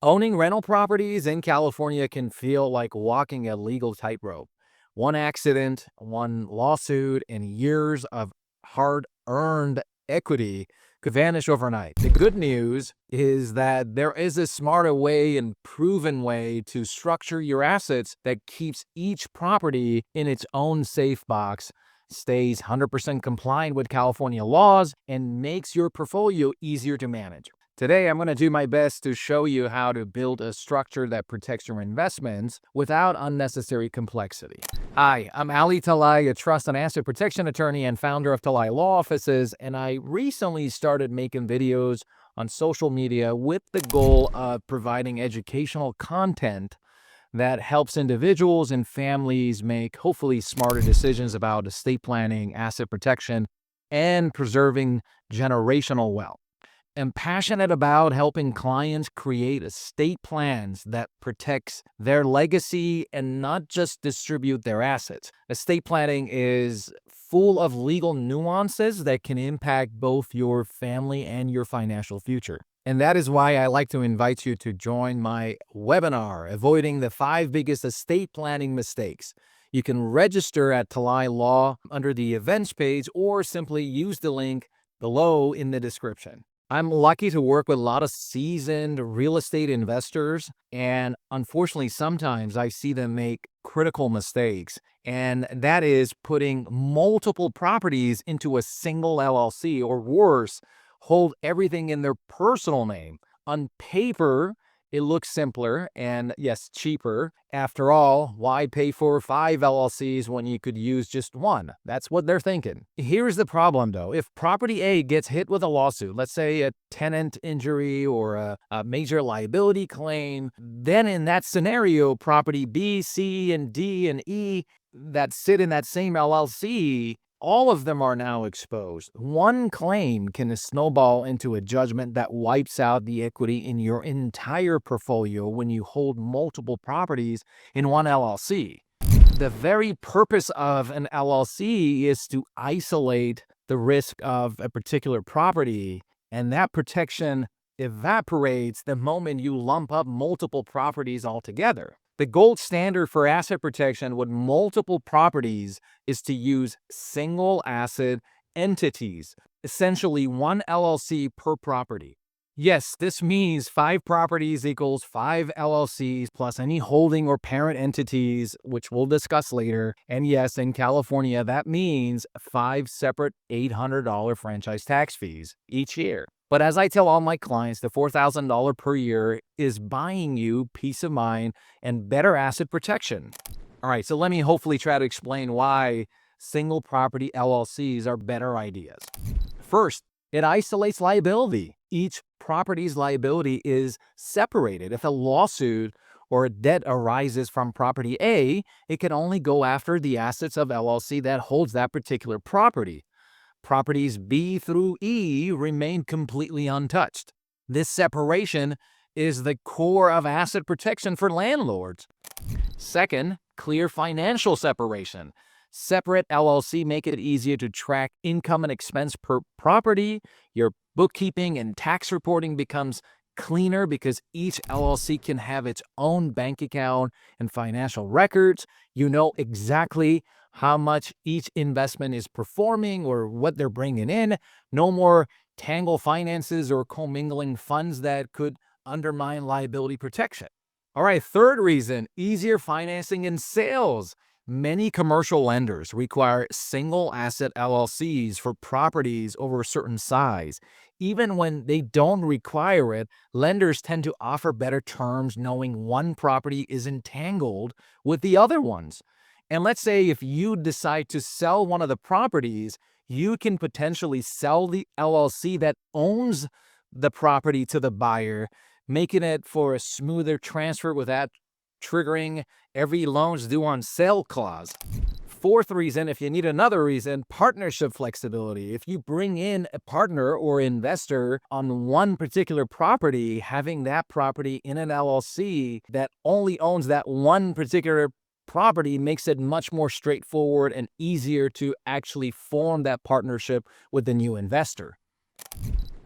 Owning rental properties in California can feel like walking a legal tightrope. One accident, one lawsuit, and years of hard earned equity could vanish overnight. The good news is that there is a smarter way and proven way to structure your assets that keeps each property in its own safe box, stays 100% compliant with California laws, and makes your portfolio easier to manage. Today, I'm going to do my best to show you how to build a structure that protects your investments without unnecessary complexity. Hi, I'm Ali Talai, a trust and asset protection attorney and founder of Talai Law Offices, and I recently started making videos on social media with the goal of providing educational content that helps individuals and families make hopefully smarter decisions about estate planning, asset protection, and preserving generational wealth. I'm passionate about helping clients create estate plans that protects their legacy and not just distribute their assets. Estate planning is full of legal nuances that can impact both your family and your financial future. And that is why I like to invite you to join my webinar, Avoiding the 5 Biggest Estate Planning Mistakes. You can register at Talai Law under the events page or simply use the link below in the description. I'm lucky to work with a lot of seasoned real estate investors, and unfortunately, sometimes I see them make critical mistakes, and that is putting multiple properties into a single LLC, or worse, hold everything in their personal name. On paper, it looks simpler and, yes, cheaper. After all, why pay for 5 LLCs when you could use just one? That's what they're thinking. Here's the problem, though. If property A gets hit with a lawsuit, let's say a tenant injury or a major liability claim, then in that scenario, property B, C, and D, and E that sit in that same LLC, all of them are now exposed. One claim can snowball into a judgment that wipes out the equity in your entire portfolio when you hold multiple properties in one LLC. The very purpose of an LLC is to isolate the risk of a particular property, and that protection evaporates the moment you lump up multiple properties altogether. The gold standard for asset protection with multiple properties is to use single asset entities, essentially one LLC per property. Yes, this means 5 properties equals 5 LLCs plus any holding or parent entities, which we'll discuss later. And yes, in California, that means 5 separate $800 franchise tax fees each year. But as I tell all my clients, the $4,000 per year is buying you peace of mind and better asset protection. All right, so let me hopefully try to explain why single property LLCs are better ideas. First, it isolates liability. Each property's liability is separated. If a lawsuit or a debt arises from property A, it can only go after the assets of LLC that holds that particular property. Properties B through E remain completely untouched. This separation is the core of asset protection for landlords. Second, clear financial separation. Separate LLC make it easier to track income and expense per property. Your bookkeeping and tax reporting becomes cleaner because each LLC can have its own bank account and financial records. You know exactly how much each investment is performing or what they're bringing in. No more tangled finances or commingling funds that could undermine liability protection. All right, third reason, easier financing and sales. Many commercial lenders require single asset LLCs for properties over a certain size. Even when they don't require it, lenders tend to offer better terms knowing one property is entangled with the other ones. And let's say if you decide to sell one of the properties, you can potentially sell the LLC that owns the property to the buyer, making it for a smoother transfer without triggering every loans due on sale clause. Fourth reason, if you need another reason, partnership flexibility. If you bring in a partner or investor on one particular property, having that property in an LLC that only owns that one particular property makes it much more straightforward and easier to actually form that partnership with the new investor.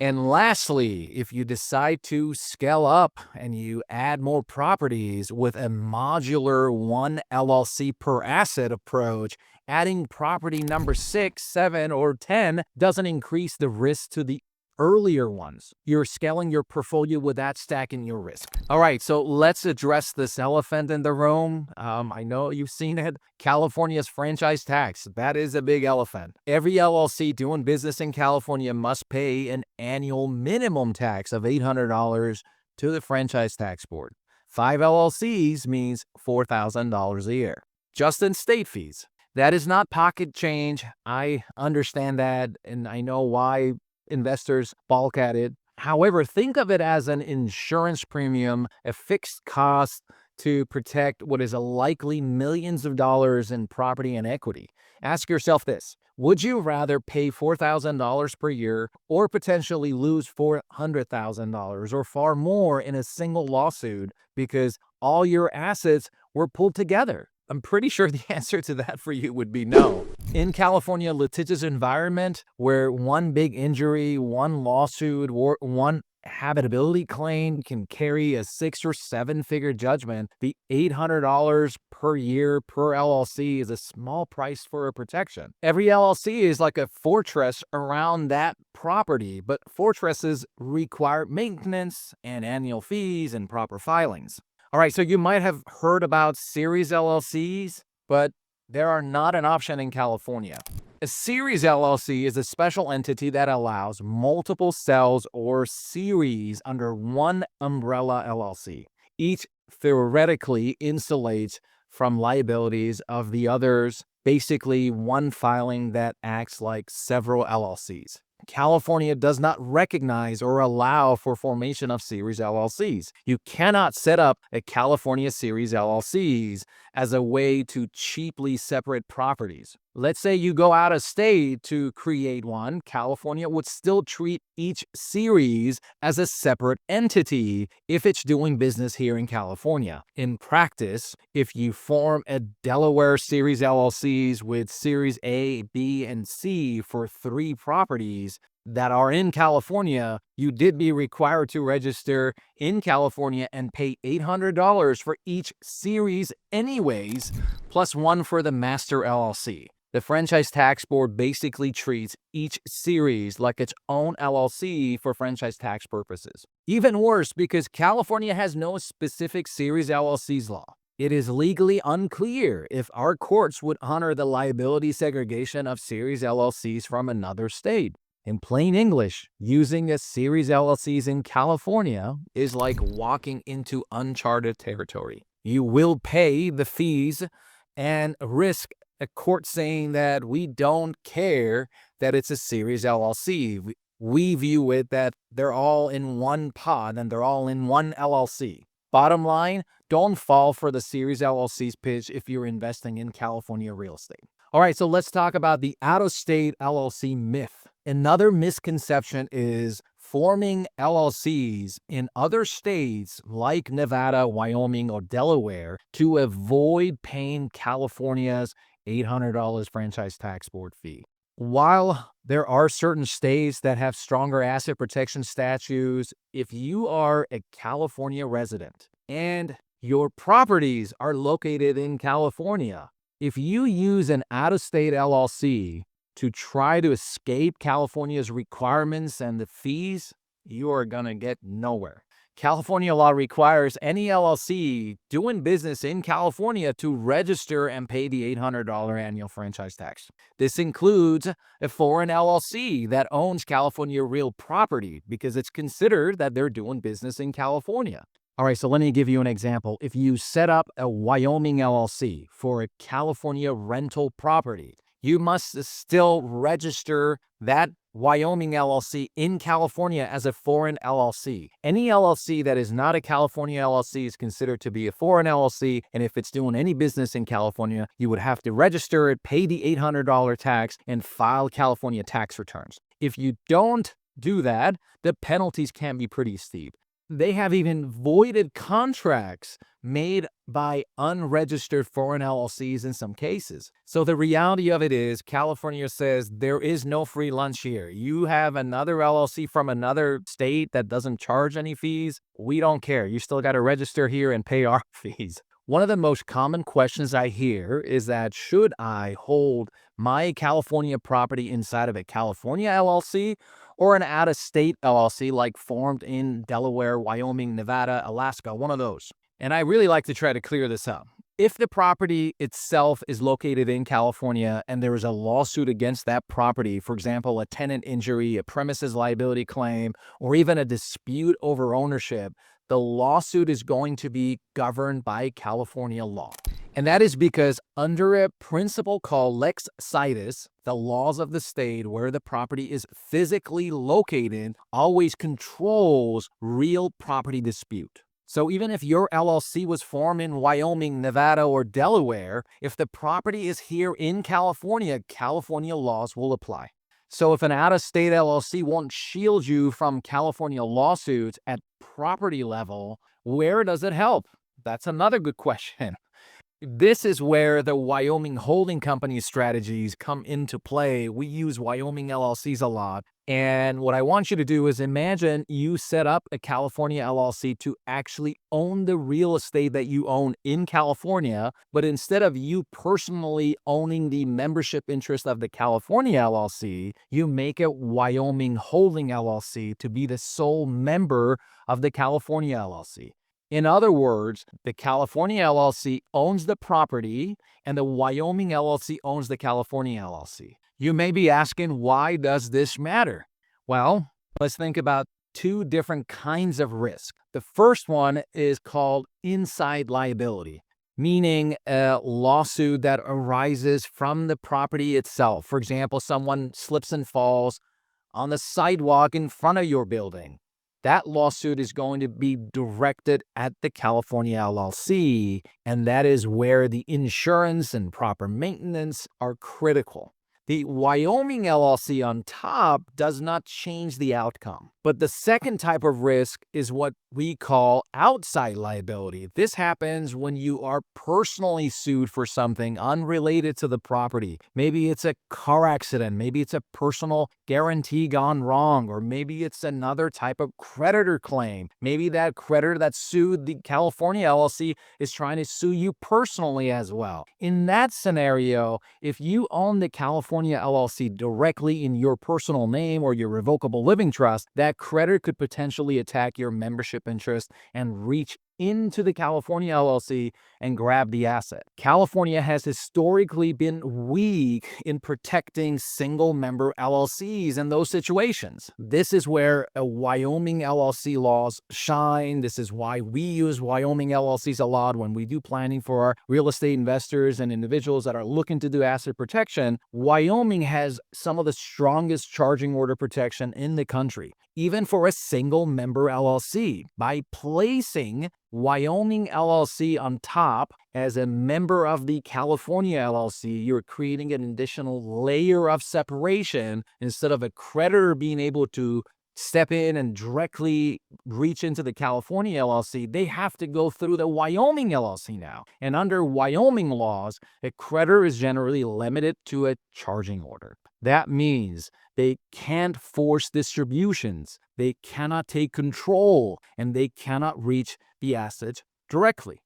And lastly, if you decide to scale up and you add more properties with a modular one LLC per asset approach, adding property number 6, 7, or 10 doesn't increase the risk to the earlier ones. You're scaling your portfolio without stacking your risk. All right, so let's address this elephant in the room. I know you've seen it. California's franchise tax. That is a big elephant. Every LLC doing business in California must pay an annual minimum tax of $800 to the Franchise Tax Board. 5 LLCs means $4,000 a year. Just in state fees. That is not pocket change. I understand that, and I know why investors balk at it. However, think of it as an insurance premium, a fixed cost to protect what is a likely millions of dollars in property and equity. Ask yourself this: would you rather pay $4,000 per year or potentially lose $400,000 or far more in a single lawsuit because all your assets were pulled together? I'm pretty sure the answer to that for you would be no. In California litigious environment, where one big injury, one lawsuit, or one habitability claim can carry a 6 or 7 figure judgment, the $800 per year per LLC is a small price for a protection. Every LLC is like a fortress around that property, but fortresses require maintenance and annual fees and proper filings. All right, so you might have heard about series LLCs, but they are not an option in California. A series LLC is a special entity that allows multiple cells or series under one umbrella LLC. Each theoretically insulates from liabilities of the others, basically one filing that acts like several LLCs. California does not recognize or allow for formation of series LLCs. You cannot set up a California series LLCs as a way to cheaply separate properties. Let's say you go out of state to create one, California would still treat each series as a separate entity if it's doing business here in California. In practice, if you form a Delaware series LLCs with series A, B, and C for 3 properties that are in California, you did be required to register in California and pay $800 for each series anyways, plus one for the master LLC. The Franchise Tax Board basically treats each series like its own LLC for franchise tax purposes. Even worse, because California has no specific series LLCs law. It is legally unclear if our courts would honor the liability segregation of series LLCs from another state. In plain English, using a series LLCs in California is like walking into uncharted territory. You will pay the fees and risk a court saying that we don't care that it's a series LLC. We view it that they're all in one pod and they're all in one LLC. Bottom line, don't fall for the series LLCs pitch if you're investing in California real estate. All right, so let's talk about the out-of-state LLC myth. Another misconception is forming LLCs in other states like Nevada, Wyoming, or Delaware to avoid paying California's $800 franchise tax board fee. While there are certain states that have stronger asset protection statutes, if you are a California resident and your properties are located in California, if you use an out-of-state LLC to try to escape California's requirements and the fees, you are going to get nowhere. California law requires any LLC doing business in California to register and pay the $800 annual franchise tax. This includes a foreign LLC that owns California real property because it's considered that they're doing business in California. All right, so let me give you an example. If you set up a Wyoming LLC for a California rental property, you must still register that Wyoming LLC in California as a foreign LLC. Any LLC that is not a California LLC is considered to be a foreign LLC, and if it's doing any business in California, you would have to register it, pay the $800 tax, and file California tax returns. If you don't do that, the penalties can be pretty steep. They have even voided contracts made by unregistered foreign LLCs in some cases. So the reality of it is California says there is no free lunch here. You have another LLC from another state that doesn't charge any fees. We don't care. You still got to register here and pay our fees. One of the most common questions I hear is that should I hold my California property inside of a California LLC or an out-of-state LLC like formed in Delaware, Wyoming, Nevada, Alaska, one of those. And I really like to try to clear this up. If the property itself is located in California and there is a lawsuit against that property, for example, a tenant injury, a premises liability claim, or even a dispute over ownership, the lawsuit is going to be governed by California law. And that is because under a principle called lex situs, the laws of the state where the property is physically located always controls real property dispute. So even if your LLC was formed in Wyoming, Nevada, or Delaware, if the property is here in California, California laws will apply. So if an out-of-state LLC won't shield you from California lawsuits at property level, where does it help? That's another good question. This is where the Wyoming holding company strategies come into play. We use Wyoming LLCs a lot. And what I want you to do is imagine you set up a California LLC to actually own the real estate that you own in California. But instead of you personally owning the membership interest of the California LLC, you make a Wyoming holding LLC to be the sole member of the California LLC. In other words, the California LLC owns the property and the Wyoming LLC owns the California LLC. You may be asking, why does this matter? Well, let's think about two different kinds of risk. The first one is called inside liability, meaning a lawsuit that arises from the property itself. For example, someone slips and falls on the sidewalk in front of your building. That lawsuit is going to be directed at the California LLC, and that is where the insurance and proper maintenance are critical. The Wyoming LLC on top does not change the outcome. But the second type of risk is what we call outside liability. This happens when you are personally sued for something unrelated to the property. Maybe it's a car accident, maybe it's a personal guarantee gone wrong, or maybe it's another type of creditor claim. Maybe that creditor that sued the California LLC is trying to sue you personally as well. In that scenario, if you own the California LLC directly in your personal name or your revocable living trust, that creditor could potentially attack your membership interest and reach into the California LLC and grab the asset. California has historically been weak in protecting single member LLCs in those situations. This is where a Wyoming LLC laws shine. This is why we use Wyoming LLCs a lot when we do planning for our real estate investors and individuals that are looking to do asset protection. Wyoming has some of the strongest charging order protection in the country, even for a single member LLC. By placing Wyoming LLC on top as a member of the California LLC, you're creating an additional layer of separation. Instead of a creditor being able to step in and directly reach into the California LLC, they have to go through the Wyoming LLC now. And under Wyoming laws, a creditor is generally limited to a charging order. That means they can't force distributions, they cannot take control, and they cannot reach the assets directly.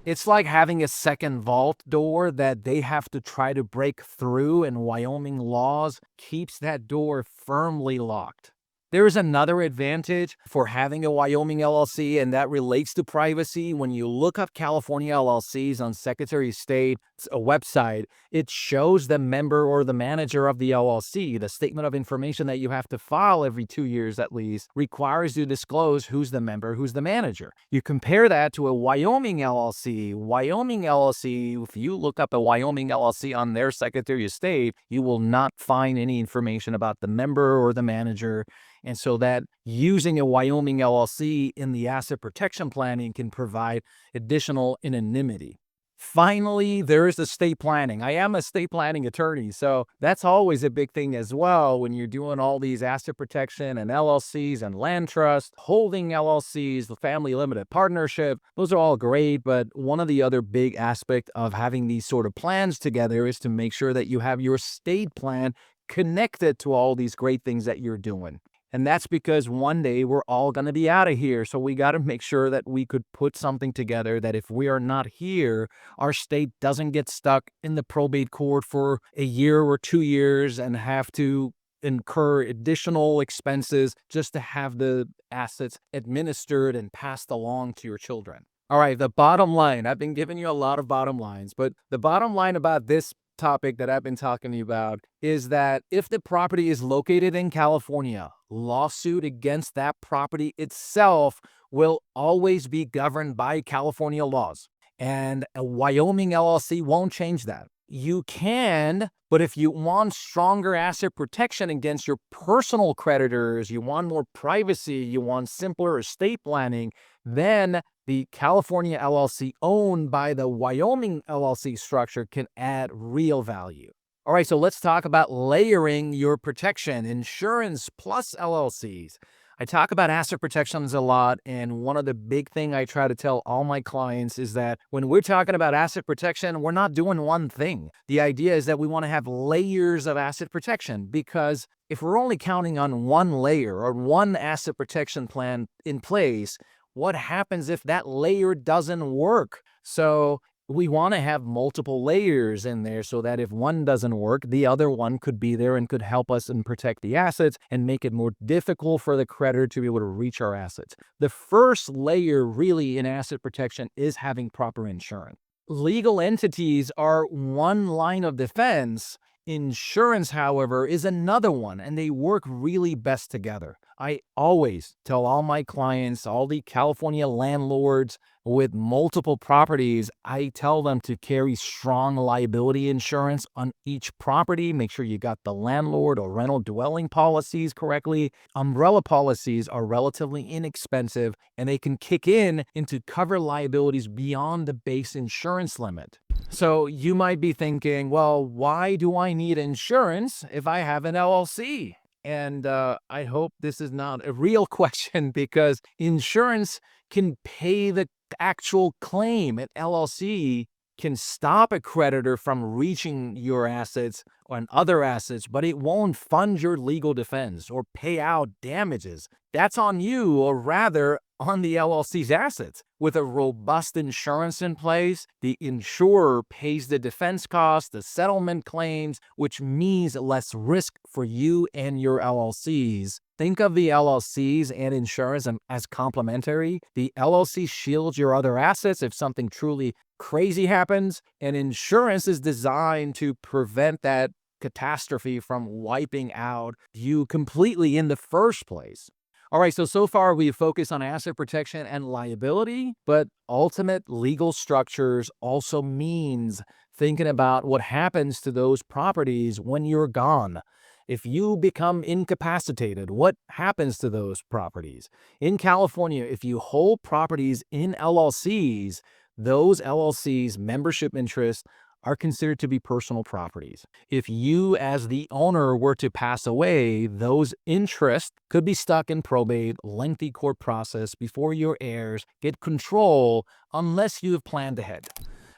It's like having a second vault door that they have to try to break through, and Wyoming laws keeps that door firmly locked. There is another advantage for having a Wyoming LLC, and that relates to privacy. When you look up California LLCs on Secretary of State's website, it shows the member or the manager of the LLC. The statement of information that you have to file every 2 years at least requires you to disclose who's the member, who's the manager. You compare that to a Wyoming LLC. Wyoming LLC, if you look up a Wyoming LLC on their Secretary of State, you will not find any information about the member or the manager. And so that using a Wyoming LLC in the asset protection planning can provide additional anonymity. Finally, there is estate planning. I am a estate planning attorney, so that's always a big thing as well when you're doing all these asset protection and LLCs and land trust, holding LLCs, the family limited partnership. Those are all great, but one of the other big aspect of having these sort of plans together is to make sure that you have your estate plan connected to all these great things that you're doing. And that's because one day we're all going to be out of here. So we got to make sure that we could put something together that if we are not here, our state doesn't get stuck in the probate court for a year or 2 years and have to incur additional expenses just to have the assets administered and passed along to your children. All right, the bottom line. I've been giving you a lot of bottom lines, but the bottom line about this topic that I've been talking to you about is that if the property is located in California, lawsuit against that property itself will always be governed by California laws. And a Wyoming LLC won't change that. You can, but if you want stronger asset protection against your personal creditors, you want more privacy, you want simpler estate planning, then the California LLC owned by the Wyoming LLC structure can add real value. All right, so let's talk about layering your protection, insurance plus LLCs. I talk about asset protections a lot, and one of the big thing I try to tell all my clients is that when we're talking about asset protection, we're not doing one thing. The idea is that we want to have layers of asset protection, because if we're only counting on one layer or one asset protection plan in place, what happens if that layer doesn't work? So we want to have multiple layers in there so that if one doesn't work, the other one could be there and could help us and protect the assets and make it more difficult for the creditor to be able to reach our assets. The first layer really in asset protection is having proper insurance. Legal entities are one line of defense. Insurance, however, is another one, and they work really best together. I always tell all my clients, all the California landlords with multiple properties, I tell them to carry strong liability insurance on each property. Make sure you got the landlord or rental dwelling policies correctly. Umbrella policies are relatively inexpensive, and they can kick in to cover liabilities beyond the base insurance limit. So you might be thinking, well, why do I need insurance if I have an LLC? And I hope this is not a real question, because insurance can pay the actual claim. An LLC can stop a creditor from reaching your assets and other assets, but it won't fund your legal defense or pay out damages. That's on you, or rather on the LLC's assets. With a robust insurance in place, the insurer pays the defense costs, the settlement claims, which means less risk for you and your LLCs. Think of the LLCs and insurance as complementary. The LLC shields your other assets if something truly crazy happens, and insurance is designed to prevent that catastrophe from wiping out you completely in the first place. All right, so far we've focused on asset protection and liability, but ultimate legal structures also means thinking about what happens to those properties when you're gone. If you become incapacitated, what happens to those properties? In California, if you hold properties in LLCs, those LLCs' membership interests are considered to be personal properties. If you, as the owner, were to pass away, those interests could be stuck in probate, lengthy court process before your heirs get control unless you have planned ahead.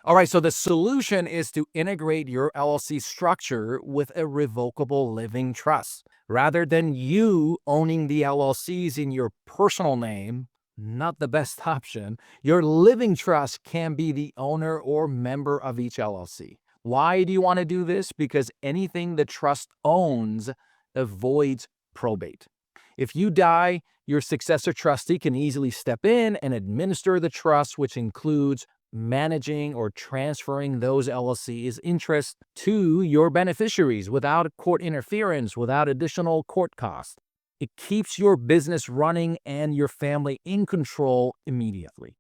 All right, so the solution is to integrate your LLC structure with a revocable living trust. Rather than you owning the LLCs in your personal name, not the best option, your living trust can be the owner or member of each LLC. Why do you want to do this? Because anything the trust owns avoids probate. If you die, your successor trustee can easily step in and administer the trust, which includes managing or transferring those LLC's interests to your beneficiaries without court interference, without additional court costs. It keeps your business running and your family in control immediately.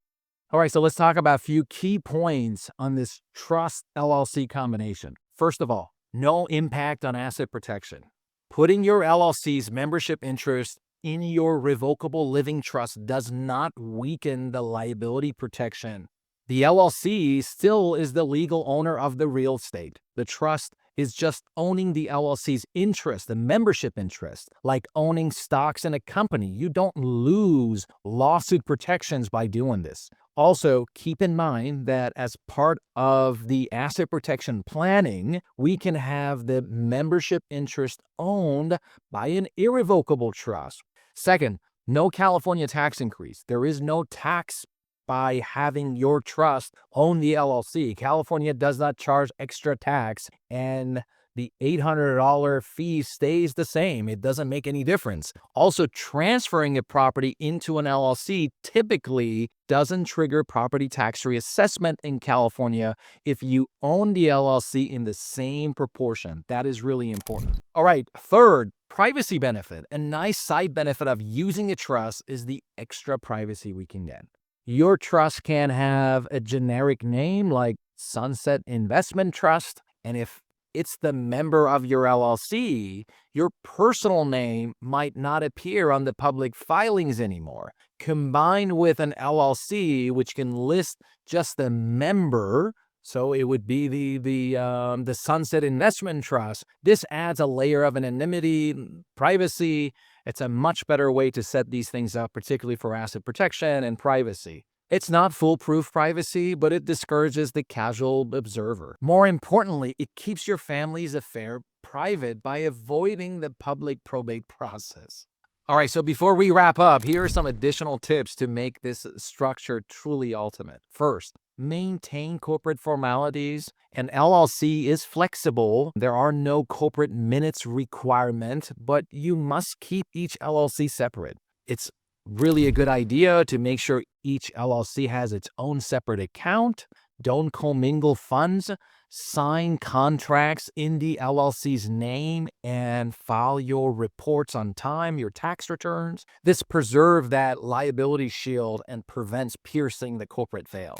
All right, so let's talk about a few key points on this trust LLC combination. First of all, no impact on asset protection. Putting your LLC's membership interest in your revocable living trust does not weaken the liability protection The LLC still is the legal owner of the real estate. The trust is just owning the LLC's interest, the membership interest, like owning stocks in a company. You don't lose lawsuit protections by doing this. Also, keep in mind that as part of the asset protection planning, we can have the membership interest owned by an irrevocable trust. Second, no California tax increase. There is no tax by having your trust own the LLC. California does not charge extra tax, and the $800 fee stays the same. It doesn't make any difference. Also, transferring a property into an LLC typically doesn't trigger property tax reassessment in California if you own the LLC in the same proportion. That is really important. All right, third, privacy benefit. A nice side benefit of using a trust is the extra privacy we can get. Your trust can have a generic name like Sunset Investment Trust, and if it's the member of your LLC, your personal name might not appear on the public filings anymore. Combined with an LLC, which can list just the member, so it would be the Sunset Investment Trust. This adds a layer of anonymity, privacy. It's a much better way to set these things up, particularly for asset protection and privacy. It's not foolproof privacy, but it discourages the casual observer. More importantly, it keeps your family's affair private by avoiding the public probate process. All right, so before we wrap up, here are some additional tips to make this structure truly ultimate. First, maintain corporate formalities. An LLC is flexible. There are no corporate minutes requirement, but you must keep each LLC separate. It's really a good idea to make sure each LLC has its own separate account. Don't commingle funds. Sign contracts in the LLC's name and file your reports on time, your tax returns. This preserves that liability shield and prevents piercing the corporate veil.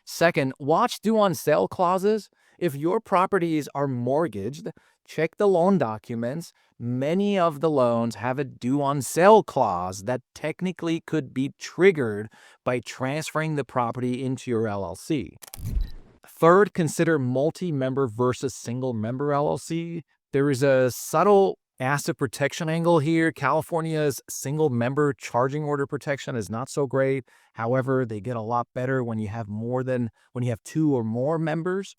Second, watch due on sale clauses. If your properties are mortgaged, check the loan documents. Many of the loans have a due on sale clause that technically could be triggered by transferring the property into your LLC. Third, consider multi-member versus single-member LLC. There is a subtle asset protection angle here. California's single-member charging order protection is not so great. However, they get a lot better when you have two or more members.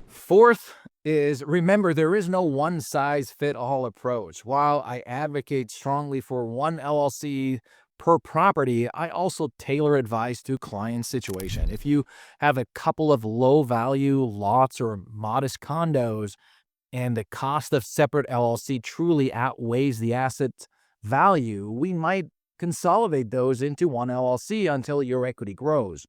Fourth is, remember, there is no one-size-fit-all approach. While I advocate strongly for one LLC per property, I also tailor advice to client situation. If you have a couple of low-value lots or modest condos, and the cost of separate LLC truly outweighs the asset value, we might consolidate those into one LLC until your equity grows.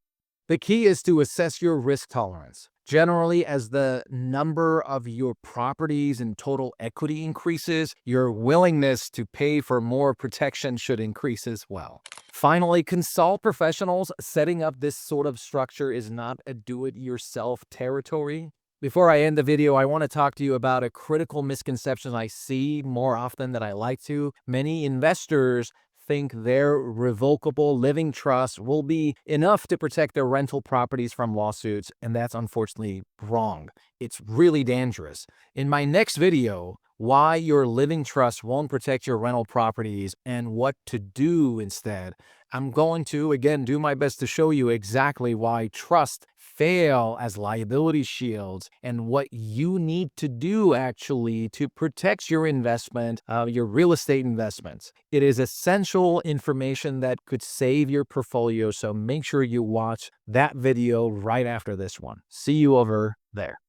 The key is to assess your risk tolerance. Generally, as the number of your properties and total equity increases, your willingness to pay for more protection should increase as well. Finally, consult professionals. Setting up this sort of structure is not a do-it-yourself territory. Before I end the video, I want to talk to you about a critical misconception I see more often than I like to. Many investors think their revocable living trust will be enough to protect their rental properties from lawsuits, and that's unfortunately wrong. It's really dangerous. In my next video, why your living trust won't protect your rental properties and what to do instead, I'm going to, again, do my best to show you exactly why trusts fail as liability shields and what you need to do actually to protect your investment, your real estate investments. It is essential information that could save your portfolio, so make sure you watch that video right after this one. See you over there.